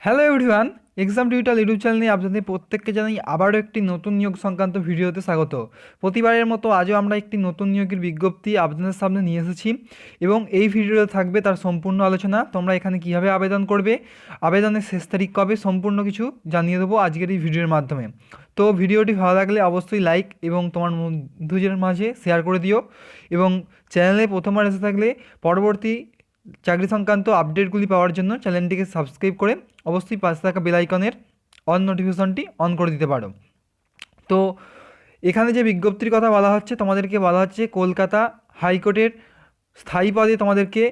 Hello everyone, exam টিউটাল YouTube চ্যানেলে আপনাদের প্রত্যেককে জানাই আবারও একটি নতুন নিয়োগ সংক্রান্ত ভিডিওতে স্বাগত। প্রতিবারের মতো আজও আমরা একটি নতুন নিয়োগের বিজ্ঞপ্তি আপনাদের সামনে নিয়ে এসেছি এবং এই ভিডিওতে থাকবে তার সম্পূর্ণ আলোচনা। তোমরা এখানে কীভাবে আবেদন করবে, আবেদনের শেষ তারিখ কবে, সম্পূর্ণ কিছু জানিয়ে দেবো আজকের এই ভিডিওর মাধ্যমে। তো ভিডিওটি ভালো লাগলে অবশ্যই লাইক এবং তোমার বন্ধুদের মাঝে শেয়ার করে দিও এবং চ্যানেলে প্রথমবার এসে থাকলে পরবর্তী চাকরি সংক্রান্ত আপডেটগুলি পাওয়ার জন্য চ্যানেলটিকে সাবস্ক্রাইব করে অবশ্যই পাশে থাকা বেল আইকনের অন নোটিফিকেশনটি অন করে দিতে পারো। তো এখানে যে বিজ্ঞপ্তির কথা বলা হচ্ছে, তোমাদেরকে বলা হচ্ছে কলকাতা হাইকোর্টের স্থায়ী পদে তোমাদেরকে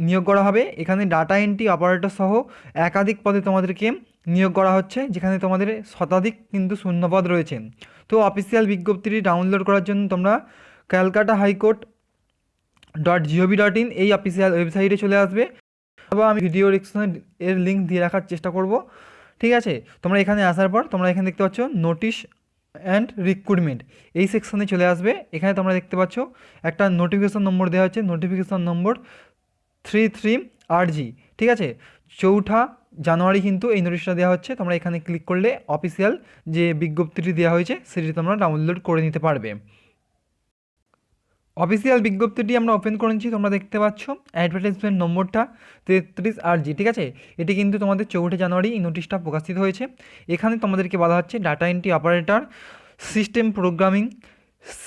নিয়োগ করা হবে। এখানে ডাটা এন্ট্রি অপারেটর সহ একাধিক পদে তোমাদেরকে নিয়োগ করা হচ্ছে, যেখানে তোমাদের শতাধিক কিন্তু শূন্যপদ রয়েছে। তো অফিসিয়াল বিজ্ঞপ্তিটি ডাউনলোড করার জন্য তোমরা ক্যালকাটা হাইকোর্ট .gov.in এই অফিসিয়াল ওয়েবসাইটে চলে আসবে। বা আমি ভিডিও ডিসক্রিপশনে এর লিঙ্ক দিয়ে রাখার চেষ্টা করব, ঠিক আছে। তোমরা এখানে আসার পর তোমরা এখানে দেখতে পাচ্ছ নোটিশ অ্যান্ড রিক্রুটমেন্ট, এই সেকশনে চলে আসবে। এখানে তোমরা দেখতে পাচ্ছ একটা নোটিফিকেশন নম্বর দেওয়া হচ্ছে, নোটিফিকেশন নম্বর 33RG, ঠিক আছে। 4 জানুয়ারি কিন্তু এই নোটিশটা দেওয়া হচ্ছে। তোমরা এখানে ক্লিক করলে অফিসিয়াল যে বিজ্ঞপ্তিটি দেওয়া হয়েছে সেটি তোমরা ডাউনলোড করে নিতে পারবে। অফিসিয়াল বিজ্ঞপ্তিটি আমরা ওপেন করেছি, তোমরা দেখতে পাচ্ছ অ্যাডভার্টাইজমেন্ট নম্বরটা 33RG, ঠিক আছে। এটি কিন্তু তোমাদের 4 জানুয়ারি এই নোটিশটা প্রকাশিত হয়েছে। এখানে তোমাদেরকে বলা হচ্ছে data entry operator, system programming,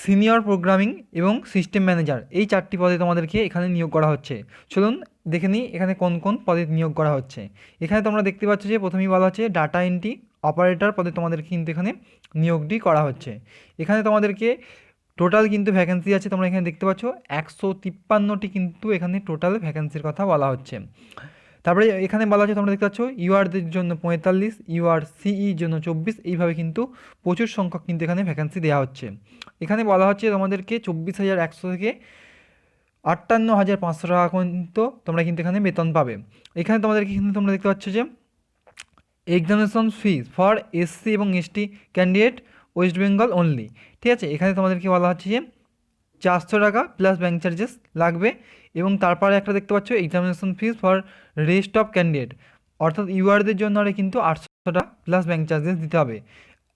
senior programming এবং সিস্টেম ম্যানেজার, এই 4টি পদে তোমাদেরকে এখানে নিয়োগ করা হচ্ছে। চলুন দেখে নিই এখানে কোন কোন পদে নিয়োগ করা হচ্ছে। এখানে তোমরা দেখতে পাচ্ছ যে প্রথমেই বলা হচ্ছে ডাটা এন্ট্রি অপারেটর পদে তোমাদেরকে কিন্তু এখানে নিয়োগটি করা হচ্ছে। এখানে তোমাদেরকে টোটাল কিন্তু ভ্যাকেন্সি আছে, তোমরা এখানে দেখতে পাচ্ছ 153টি কিন্তু এখানে টোটাল ভ্যাকেন্সির কথা বলা হচ্ছে। তারপরে এখানে বলা হচ্ছে তোমরা দেখতে পাচ্ছ ইউআরদের জন্য 45, ইউআর সিইর জন্য 24, এইভাবে কিন্তু প্রচুর সংখ্যক কিন্তু এখানে ভ্যাকেন্সি দেওয়া হচ্ছে। এখানে বলা হচ্ছে তোমাদেরকে 24,100 থেকে 58,500 টাকা কিন্তু তোমরা কিন্তু এখানে বেতন পাবে। এখানে তোমাদেরকে কিন্তু তোমরা দেখতে পাচ্ছ যে এক্সামিনেশন ফিস ফর এসসি এবং ST candidate West Bengal only, ঠিক আছে। এখানে তোমাদেরকে বলা হচ্ছে যে 400 টাকা প্লাস ব্যাঙ্ক চার্জেস লাগবে এবং তারপরে একটা দেখতে পাচ্ছ examination fees for rest of candidate, অর্থাৎ ইউআরদের জন্য আর কিন্তু 800 টাকা প্লাস ব্যাঙ্ক চার্জেস দিতে হবে।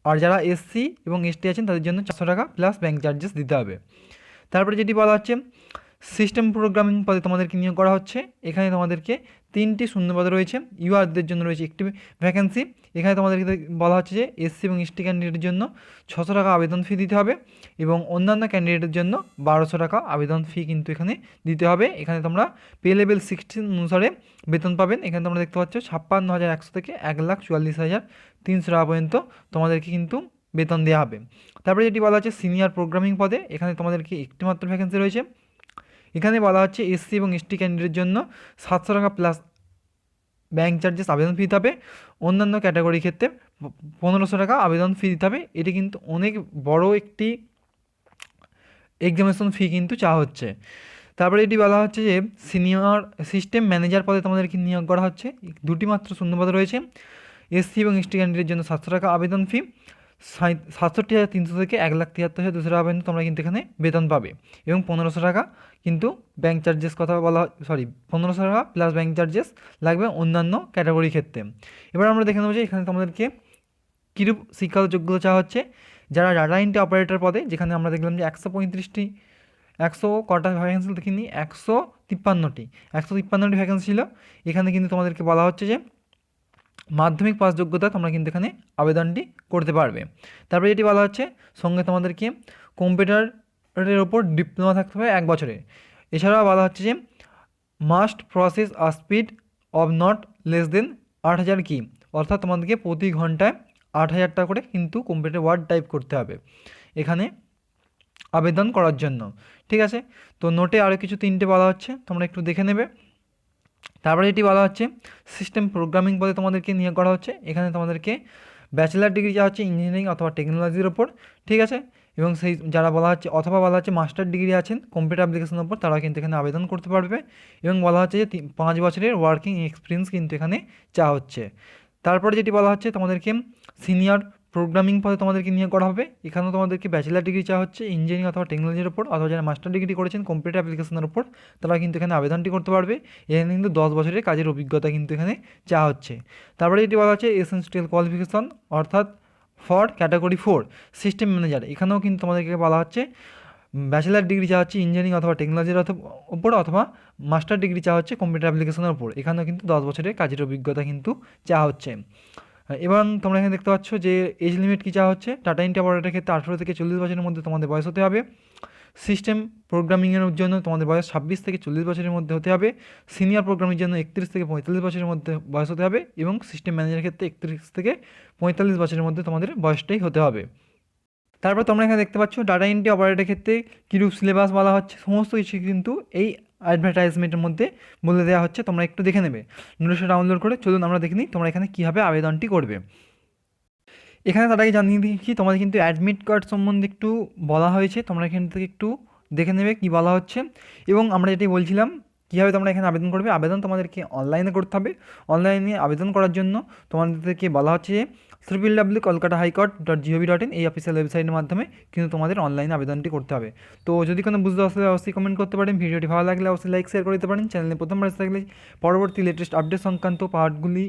আর যারা এসসি এবং এসটি আছেন তাদের জন্য 400 টাকা প্লাস ব্যাঙ্ক চার্জেস দিতে হবে। তারপরে যেটি বলা হচ্ছে সিস্টেম প্রোগ্রামিং পদে তোমাদেরকে নিয়োগ করা হচ্ছে। এখানে তোমাদেরকে 3টি শূন্যপদ রয়েছে, ইউআরদের জন্য রয়েছে একটি ভ্যাকেন্সি। এখানে তোমাদেরকে বলা হচ্ছে যে এসসি এবং এসটি ক্যান্ডিডেটের জন্য 600 টাকা আবেদন ফি দিতে হবে এবং অন্যান্য ক্যান্ডিডেটের জন্য 1200 টাকা আবেদন ফি কিন্তু এখানে দিতে হবে। এখানে তোমরা পে লেভেল 16 অনুসারে বেতন পাবেন। এখানে তোমরা দেখতে পাচ্ছ 56,100 থেকে 1,44,300 টাকা পর্যন্ত তোমাদেরকে কিন্তু বেতন দেওয়া হবে। তারপরে যেটি বলা হচ্ছে সিনিয়র প্রোগ্রামিং পদে, এখানে তোমাদেরকে একটি মাত্র ভ্যাকেন্সি রয়েছে। এখানে বলা হচ্ছে এসসি এবং এসটি ক্যান্ডিডেটের জন্য 700 টাকা প্লাস ব্যাঙ্ক চার্জেস আবেদন ফি দিতে হবে। অন্যান্য ক্যাটাগরির ক্ষেত্রে 1500 টাকা আবেদন ফি দিতে হবে। এটি কিন্তু অনেক বড় একটি এক্সামিনেশন ফি কিন্তু চাওয়া হচ্ছে। তারপরে এটি বলা হচ্ছে যে সিনিয়র সিস্টেম ম্যানেজার পদে তোমাদেরকে নিয়োগ করা হচ্ছে। 2টি মাত্র শূন্যপদ রয়েছে। এসসি এবং এসটি ক্যান্ডিডেটের জন্য 700 টাকা আবেদন ফি, 67,300 থেকে 1,73,200 টাকা পর্যন্ত তোমরা কিন্তু এখানে বেতন পাবে এবং 1500 টাকা কিন্তু ব্যাঙ্ক চার্জেস কথা বলা 1500 টাকা প্লাস ব্যাঙ্ক চার্জেস লাগবে অন্যান্য ক্যাটাগরির ক্ষেত্রে। এবার আমরা দেখে নেবো যে এখানে তোমাদেরকে কীরূপ শিক্ষাগত যোগ্যতা চাওয়া হচ্ছে। যারা ডাটা এন্ট্রি অপারেটর পদে, যেখানে আমরা দেখলাম যে 135টি 100 কটা ভ্যাকেন্সি দেখিনি, 153টি ভ্যাকেন্সি ছিল। এখানে কিন্তু তোমাদেরকে বলা হচ্ছে যে মাধ্যমিক পাস যোগ্যতা তোমরা কিন্তু এখানে আবেদনটি করতে পারবে। তারপরে যেটি বলা হচ্ছে সঙ্গে তোমাদেরকে কম্পিউটারের ওপর ডিপ্লোমা থাকতে হবে 1 বছরের। এছাড়াও বলা হচ্ছে যে must process a speed of not less than 8,000 কি, অর্থাৎ তোমাদেরকে প্রতি ঘন্টায় 8,000 টাকা করে কিন্তু কম্পিউটার ওয়ার্ড টাইপ করতে হবে এখানে আবেদন করার জন্য, ঠিক আছে। তো নোটে আরও কিছু 3টে বলা হচ্ছে, তোমরা একটু দেখে নেবে। তারপরে এটি বলা হচ্ছে সিস্টেম প্রোগ্রামিং পদে তোমাদেরকে নিয়োগ করা হচ্ছে। এখানে তোমাদেরকে ব্যাচেলার ডিগ্রি যাওয়া হচ্ছে ইঞ্জিনিয়ারিং অথবা টেকনোলজির ওপর, ঠিক আছে। এবং সেই যারা বলা হচ্ছে অথবা বলা হচ্ছে মাস্টার ডিগ্রি আছেন কম্পিউটার অ্যাপ্লিকেশনের ওপর, তারা কিন্তু এখানে আবেদন করতে পারবে। এবং বলা হচ্ছে যে 5 বছরের ওয়ার্কিং এক্সপিরিয়েন্স কিন্তু এখানে চাওয়া হচ্ছে। তারপরে যেটি বলা হচ্ছে তোমাদেরকে সিনিয়র প্রোগ্রামিং পদে তোমাদেরকে নিয়োগ করা হবে। এখানেও তোমাদেরকে ব্যাচেলার ডিগ্রি চাওয়া হচ্ছে ইঞ্জিনিয়ারিং অথবা টেকনোলজির উপর, অথবা যারা মাস্টার ডিগ্রি করেছেন কম্পিউটার অ্যাপ্লিকেশনের উপর, তারা কিন্তু এখানে আবেদনটি করতে পারবে। এখানে কিন্তু 10 বছরের কাজের অভিজ্ঞতা কিন্তু এখানে চাওয়া হচ্ছে। তারপরে এটি বলা হচ্ছে এসেনশিয়াল কোয়ালিফিকেশন, অর্থাৎ ফর ক্যাটাগরি 4 সিস্টেম ম্যানেজার। এখানেও কিন্তু তোমাদেরকে বলা হচ্ছে ব্যাচেলার ডিগ্রি চাওয়া হচ্ছে ইঞ্জিনিয়ারিং অথবা টেকনোলজির উপর, অথবা মাস্টার ডিগ্রি চাওয়া হচ্ছে কম্পিউটার অ্যাপ্লিকেশনের উপর। এখানেও কিন্তু 10 বছরের কাজের অভিজ্ঞতা কিন্তু চাওয়া হচ্ছে। এবং তোমরা এখানে দেখতে পাচ্ছ যে এজ লিমিট কী চাওয়া হচ্ছে। টাটা এন্ট্রি অপারেটরের ক্ষেত্রে 18 থেকে 40 বছরের মধ্যে তোমাদের বয়স হতে হবে। সিস্টেম প্রোগ্রামিংয়ের জন্য তোমাদের বয়স 26 থেকে 40 বছরের মধ্যে হতে হবে। সিনিয়র প্রোগ্রামিংয়ের জন্য 31 থেকে 45 বছরের মধ্যে বয়স হতে হবে। এবং সিস্টেম ম্যানেজারের ক্ষেত্রে 31 থেকে 45 বছরের মধ্যে তোমাদের বয়সটাই হতে হবে। তারপর তোমরা এখানে দেখতে পাচ্ছ ডাটা এন্ট্রি অপারেটরের ক্ষেত্রে কীরূপ সিলেবাস বলা হচ্ছে, সমস্ত কিছু কিন্তু এই অ্যাডভার্টাইজমেন্টের মধ্যে বলে দেওয়া হচ্ছে। তোমরা একটু দেখে নেবে, নোটসটা ডাউনলোড করে। চলুন আমরা দেখে নিই তোমরা এখানে কীভাবে আবেদনটি করবে। এখানে তার আগে জানিয়ে দিচ্ছি তোমাদের কিন্তু অ্যাডমিট কার্ড সম্বন্ধে একটু বলা হয়েছে, তোমরা এখান থেকে একটু দেখে নেবে কী বলা হচ্ছে। এবং আমরা যেটি বলছিলাম কীভাবে তোমরা এখানে আবেদন করবে, আবেদন তোমাদেরকে অনলাইনে করতে হবে। অনলাইনে আবেদন করার জন্য তোমাদেরকে বলা হচ্ছে যে www.kolkatahighcourt.gov.in এই অফিসিয়াল ওয়েবসাইটের মাধ্যমে কিন্তু তোমাদের অনলাইনে আবেদনটি করতে হবে। তো যদি কোনো বুঝতে অসুবিধা অবশ্যই কমেন্ট করতে পারেন। ভিডিওটি ভালো লাগলে অবশ্যই লাইক শেয়ার করে দিতে পারেন। চ্যানেলে প্রথমবার থাকলে পরবর্তী লেটেস্ট আপডেট সংক্রান্ত পার্টগুলি